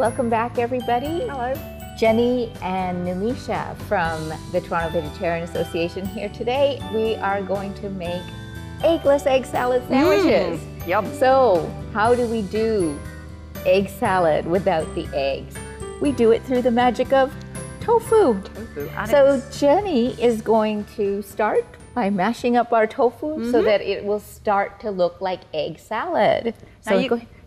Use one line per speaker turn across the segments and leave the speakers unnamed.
welcome back everybody.
Hello.
Jenny and Numisha from the Toronto Vegetarian Association here today. We are going to make eggless egg salad sandwiches.
Yum.
So how do we do egg salad without the eggs? We do it through the magic of tofu. So Jenny is going to start by mashing up our tofu so that it will start to look like egg salad.
Now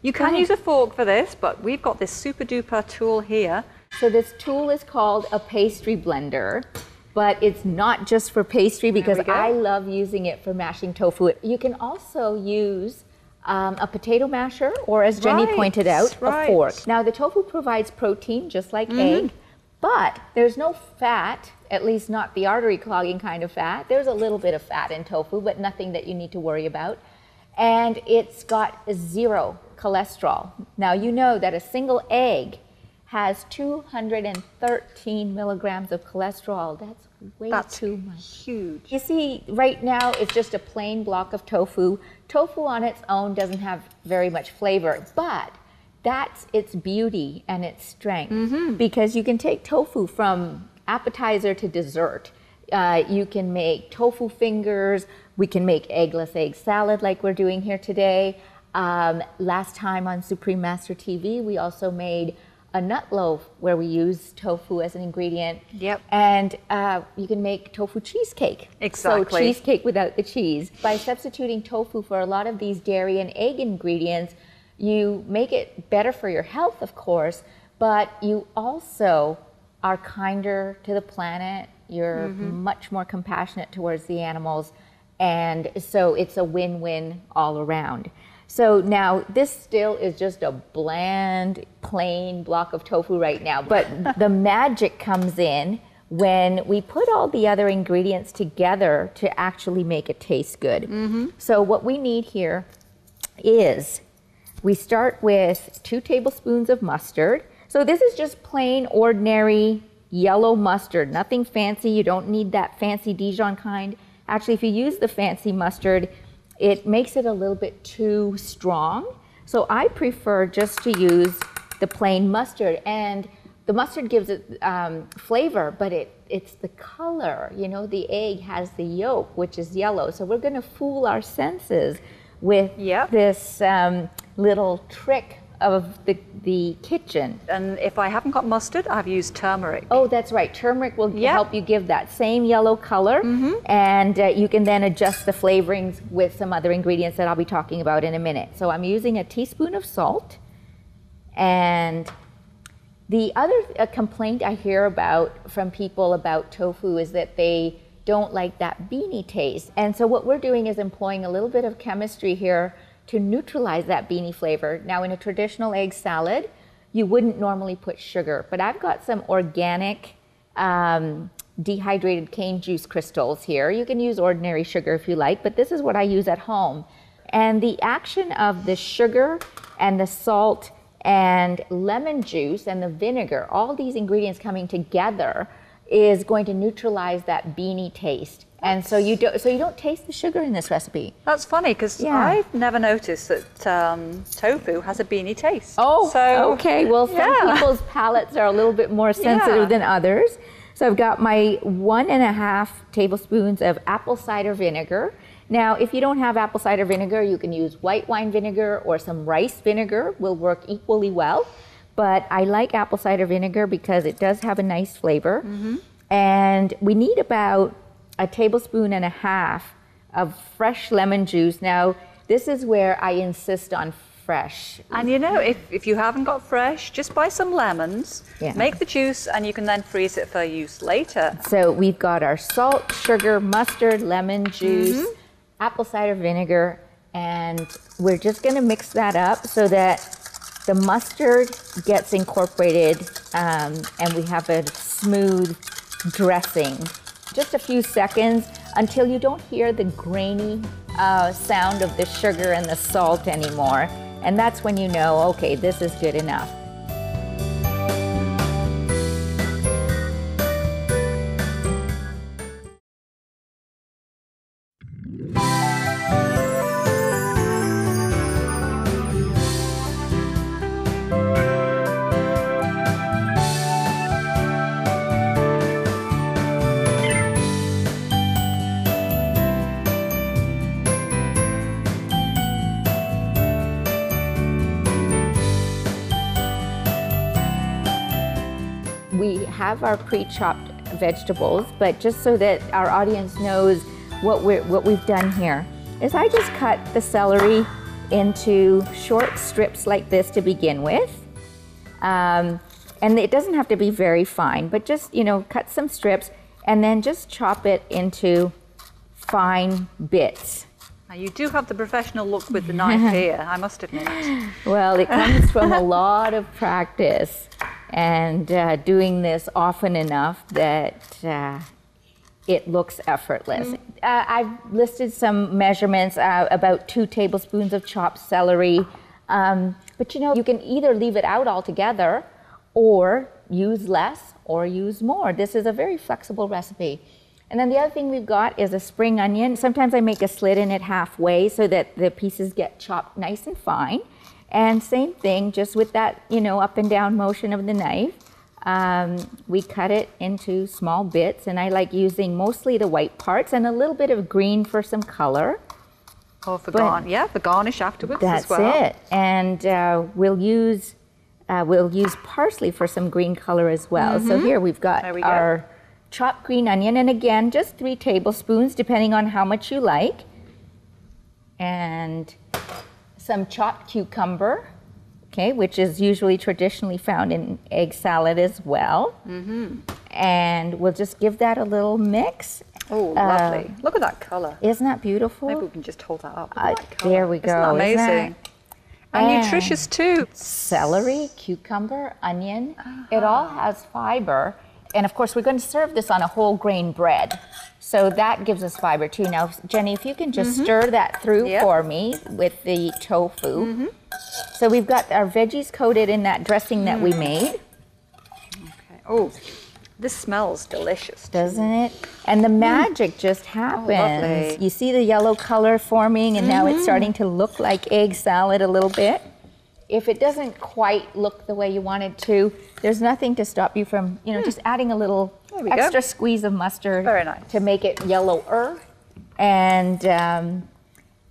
you can use a fork for this, but we've got this super duper tool here.
So this tool is called a pastry blender, but it's not just for pastry because I love using it for mashing tofu. You can also use a potato masher, or as Jenny pointed out, a fork. Now the tofu provides protein just like egg, but there's no fat, at least not the artery clogging kind of fat. There's a little bit of fat in tofu, but nothing that you need to worry about. And it's got 0 cholesterol. Now you know that a single egg has 213 milligrams of cholesterol. That's way too much.
Huge.
You see, right now it's just a plain block of tofu. Tofu on its own doesn't have very much flavor, but that's its beauty and its strength because you can take tofu from appetizer to dessert. You can make tofu fingers. We can make eggless egg salad like we're doing here today. Last time on Supreme Master TV, we also made a nut loaf where we use tofu as an ingredient.
Yep.
And you can make tofu cheesecake.
Exactly.
So cheesecake without the cheese. By substituting tofu for a lot of these dairy and egg ingredients, you make it better for your health, of course, but you also are kinder to the planet. You're much more compassionate towards the animals. And so it's a win-win all around. So now this still is just a bland, plain block of tofu right now, but the magic comes in when we put all the other ingredients together to actually make it taste good. So what we need here is we start with 2 tablespoons of mustard. So this is just plain, ordinary yellow mustard, nothing fancy. You don't need that fancy Dijon kind. Actually, if you use the fancy mustard, it makes it a little bit too strong. So I prefer just to use the plain mustard, and the mustard gives it flavor, but it's the color. You know, the egg has the yolk, which is yellow. So we're gonna fool our senses with this little trick of the kitchen.
And if I haven't got mustard, I've used turmeric.
Oh, that's right. Turmeric will help you give that same yellow color. And you can then adjust the flavorings with some other ingredients that I'll be talking about in a minute. So I'm using a teaspoon of salt. And the other complaint I hear about from people about tofu is that they don't like that beanie taste. And so what we're doing is employing a little bit of chemistry here to neutralize that beanie flavor. Now in a traditional egg salad, you wouldn't normally put sugar, but I've got some organic dehydrated cane juice crystals here. You can use ordinary sugar if you like, but this is what I use at home. And the action of the sugar and the salt and lemon juice and the vinegar, all these ingredients coming together is going to neutralize that beanie taste. And so you don't taste the sugar in this recipe.
That's funny because I've never noticed that tofu has a beanie taste.
Oh, so, okay. Well, some people's palates are a little bit more sensitive than others. So I've got my 1.5 tablespoons of apple cider vinegar. Now, if you don't have apple cider vinegar, you can use white wine vinegar or some rice vinegar will work equally well. But I like apple cider vinegar because it does have a nice flavor. And we need about 1.5 tablespoons of fresh lemon juice. Now, this is where I insist on fresh.
And you know, if you haven't got fresh, just buy some lemons, make the juice, and you can then freeze it for use later.
So we've got our salt, sugar, mustard, lemon juice, apple cider vinegar, and we're just gonna mix that up so that the mustard gets incorporated and we have a smooth dressing. Just a few seconds until you don't hear the grainy sound of the sugar and the salt anymore. And that's when you know, okay, this is good enough. have our pre-chopped vegetables, but just so that our audience knows what we've done here, is I just cut the celery into short strips like this to begin with. And it doesn't have to be very fine, but just, cut some strips and then just chop it into fine bits.
Now you do have the professional look with the knife here, I must admit.
Well, it comes from a lot of practice and doing this often enough that it looks effortless. I've listed some measurements, about 2 tablespoons of chopped celery. But you can either leave it out altogether or use less or use more. This is a very flexible recipe. And then the other thing we've got is a spring onion. Sometimes I make a slit in it halfway so that the pieces get chopped nice and fine. And same thing, just with that, up and down motion of the knife. We cut it into small bits, and I like using mostly the white parts and a little bit of green for some color.
Oh, for garnish afterwards
as well. That's it. And we'll use parsley for some green color as well. So here we've got our chopped green onion, and again, just 3 tablespoons, depending on how much you like. And some chopped cucumber, okay, which is usually traditionally found in egg salad as well. And we'll just give that a little mix.
Oh, lovely. Look at that color.
Isn't that beautiful?
Maybe we can just hold that up. That
there we go.
Isn't that amazing? And nutritious too.
Celery, cucumber, onion, it all has fiber. And of course, we're going to serve this on a whole grain bread. So that gives us fiber too. Now, Jenny, if you can just stir that through for me with the tofu. So we've got our veggies coated in that dressing that we made.
Okay. Oh, this smells delicious.
Doesn't it? And the magic just happens.
Oh,
you see the yellow color forming, and now it's starting to look like egg salad a little bit. If it doesn't quite look the way you want it to, there's nothing to stop you from, just adding a little extra squeeze of mustard to make it yellower. And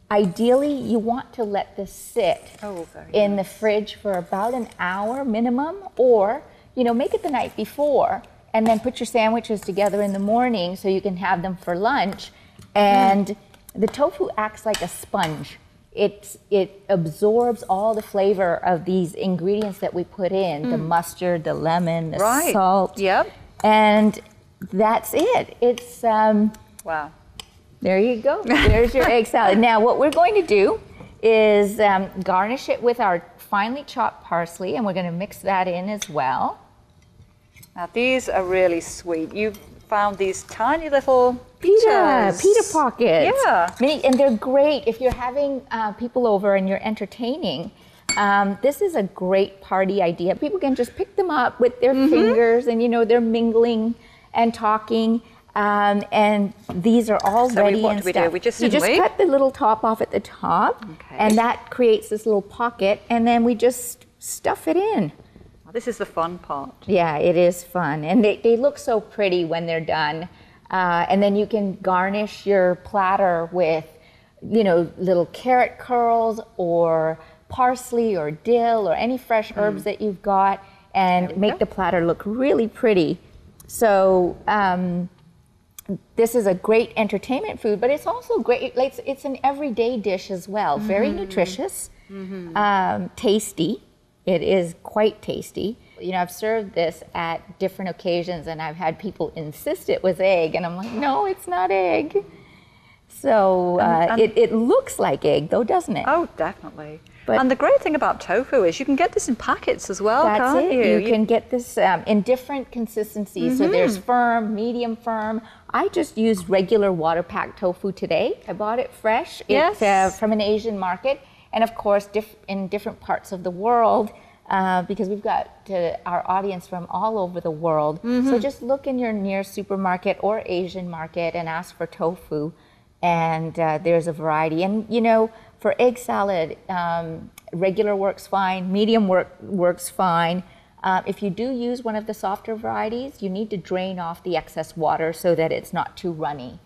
ideally, you want to let this sit in the fridge for about an hour minimum, or, make it the night before and then put your sandwiches together in the morning so you can have them for lunch. And the tofu acts like a sponge. It absorbs all the flavor of these ingredients that we put in, the mustard, the lemon, the salt. And that's it. It's,
wow.
There you go. There's your egg salad. Now, what we're going to do is garnish it with our finely chopped parsley, and we're going to mix that in as well.
Now, these are really sweet. You've found these tiny little
pita pockets.
Yeah.
And they're great if you're having people over and you're entertaining. This is a great party idea. People can just pick them up with their fingers, and they're mingling and talking. And these are all ready.
What do we do? We just
cut the little top off at the top, and that creates this little pocket, and then we just stuff it in.
This is the fun part.
Yeah, it is fun. And they look so pretty when they're done. And then you can garnish your platter with, little carrot curls or parsley or dill or any fresh herbs that you've got, and make the platter look really pretty. So this is a great entertainment food, but it's also great. It's an everyday dish as well. Very nutritious, tasty. It is quite tasty. I've served this at different occasions, and I've had people insist it was egg, and I'm like, no, it's not egg. So it looks like egg, though, doesn't it?
Oh, definitely. And the great thing about tofu is you can get this in packets as well, can't you?
You can get this in different consistencies. So there's firm, medium firm. I just used regular water-packed tofu today. I bought it fresh. It's from an Asian market. And of course, in different parts of the world, because we've got our audience from all over the world. So just look in your near supermarket or Asian market and ask for tofu. And there's a variety. And for egg salad, regular works fine, medium works fine. If you do use one of the softer varieties, you need to drain off the excess water so that it's not too runny.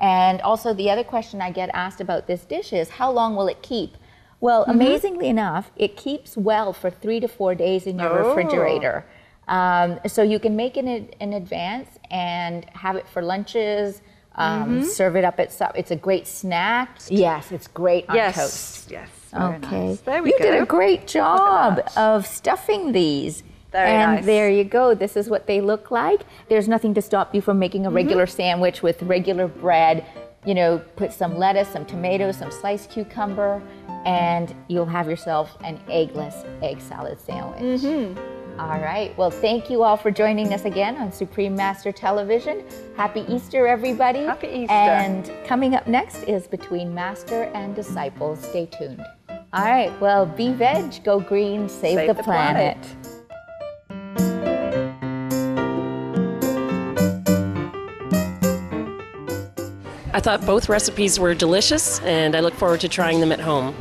And also the other question I get asked about this dish is, how long will it keep? Well, amazingly enough, it keeps well for 3 to 4 days in your refrigerator. So you can make it in advance and have it for lunches. Serve it up at supper. It's a great snack. Yes, it's great on toast.
Yes.
Okay.
Nice. There we
you
go.
did a great job of stuffing these.
Very nice.
And there you go. This is what they look like. There's nothing to stop you from making a regular sandwich with regular bread. You know, put some lettuce, some tomatoes, some sliced cucumber, and you'll have yourself an eggless egg salad sandwich. All right. Well, thank you all for joining us again on Supreme Master Television. Happy Easter, everybody.
Happy Easter.
And coming up next is Between Master and Disciples. Stay tuned. All right. Well, be veg, go green, save the planet.
I thought both recipes were delicious, and I look forward to trying them at home.